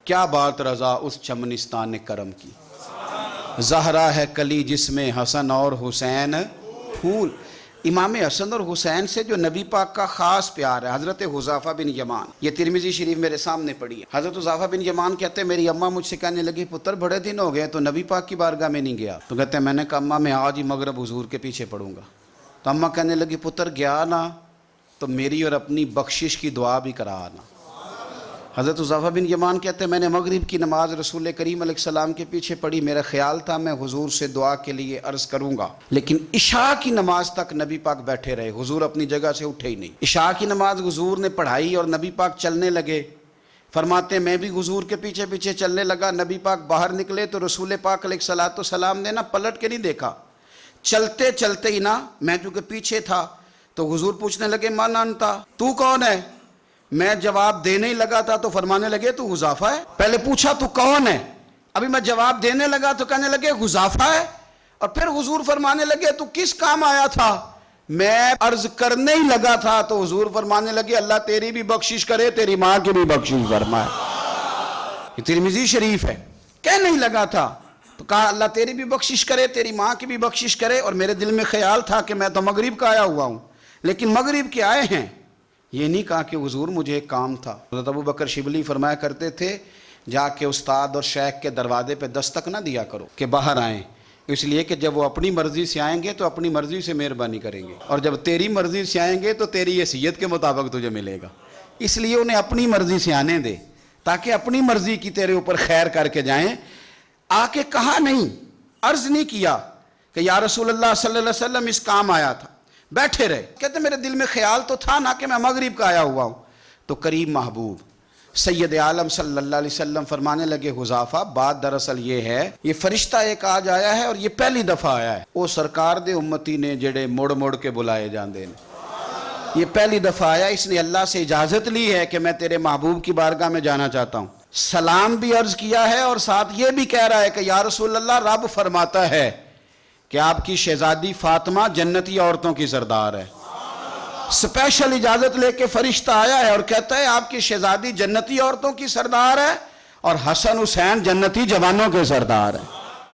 کیا بات رضا اس چمنستان کرم کی، زہرا ہے کلی جس میں حسن اور حسین پھول۔ امام حسن اور حسین سے جو نبی پاک کا خاص پیار ہے، حضرت حذیفہ بن یمان، یہ ترمذی شریف میرے سامنے پڑھی ہے۔ حضرت حذیفہ بن یمان کہتے ہیں میری اماں مجھ سے کہنے لگی پتر بڑے دن ہو گئے تو نبی پاک کی بارگاہ میں نہیں گیا، تو کہتے ہیں میں نے کہا اماں میں آج ہی مغرب حضور کے پیچھے پڑھوں گا، تو اماں کہنے لگی پتر گیا نا تو میری اور اپنی بخشش کی دعا بھی کرا آنا۔ حضرت حذیفہ بن یمان کہتے ہیں میں نے مغرب کی نماز رسول کریم علیہ السلام کے پیچھے پڑھی، میرا خیال تھا میں حضور سے دعا کے لیے عرض کروں گا، لیکن عشاء کی نماز تک نبی پاک بیٹھے رہے، حضور اپنی جگہ سے اٹھے ہی نہیں۔ عشاء کی نماز حضور نے پڑھائی اور نبی پاک چلنے لگے، فرماتے ہیں میں بھی حضور کے پیچھے پیچھے چلنے لگا، نبی پاک باہر نکلے تو رسول پاک علیہ السلام نے نا پلٹ کے نہیں دیکھا، چلتے چلتے ہی نا میں چونکہ پیچھے تھا تو حضور پوچھنے لگے من انتا، تو کون ہے؟ میں جواب دینے ہی لگا تھا تو فرمانے لگے تو حذیفہ ہے۔ پہلے پوچھا تو کون ہے، ابھی میں جواب دینے لگا تو کہنے لگے حذیفہ ہے، اور پھر حضور فرمانے لگے تو کس کام آیا تھا؟ میں عرض کرنے ہی لگا تھا تو حضور فرمانے لگے اللہ تیری بھی بخشش کرے تیری ماں کی بھی بخشش فرمائے۔ یہ ترمذی شریف ہے، کہنے ہی لگا تھا تو کہا اللہ تیری بھی بخشش کرے تیری ماں کی بھی بخشش کرے، اور میرے دل میں خیال تھا کہ میں تو مغرب کا آیا ہوا ہوں، لیکن مغرب کے آئے ہیں، یہ نہیں کہا کہ حضور مجھے ایک کام تھا۔ حضرت ابو بکر شبلی فرمایا کرتے تھے جا کے استاد اور شیخ کے دروازے پہ دستک نہ دیا کرو کہ باہر آئیں، اس لیے کہ جب وہ اپنی مرضی سے آئیں گے تو اپنی مرضی سے مہربانی کریں گے، اور جب تیری مرضی سے آئیں گے تو تیری حیثیت کے مطابق تجھے ملے گا، اس لیے انہیں اپنی مرضی سے آنے دے تاکہ اپنی مرضی کی تیرے اوپر خیر کر کے جائیں۔ آ کے کہا نہیں، عرض نہیں کیا کہ یا رسول اللہ صلی اللہ علیہ وسلم اس کام آیا تھا، بیٹھے رہے، کہتے میرے دل میں خیال تو تھا نا کہ میں مغرب کا آیا ہوا ہوں۔ تو کریم محبوب سید عالم صلی اللہ علیہ وسلم فرمانے لگے حذیفہ بات دراصل یہ ہے، یہ فرشتہ ایک آج آیا ہے اور یہ پہلی دفعہ آیا ہے، وہ سرکار دے امتی نے جڑے مڑ مڑ کے بلائے جاندے نے، یہ پہلی دفعہ آیا، اس نے اللہ سے اجازت لی ہے کہ میں تیرے محبوب کی بارگاہ میں جانا چاہتا ہوں، سلام بھی عرض کیا ہے اور ساتھ یہ بھی کہہ رہا ہے کہ یا رسول اللہ رب فرماتا ہے کہ آپ کی شہزادی فاطمہ جنتی عورتوں کی سردار ہے۔ سپیشل اجازت لے کے فرشتہ آیا ہے اور کہتا ہے آپ کی شہزادی جنتی عورتوں کی سردار ہے اور حسن حسین جنتی جوانوں کے سردار ہے۔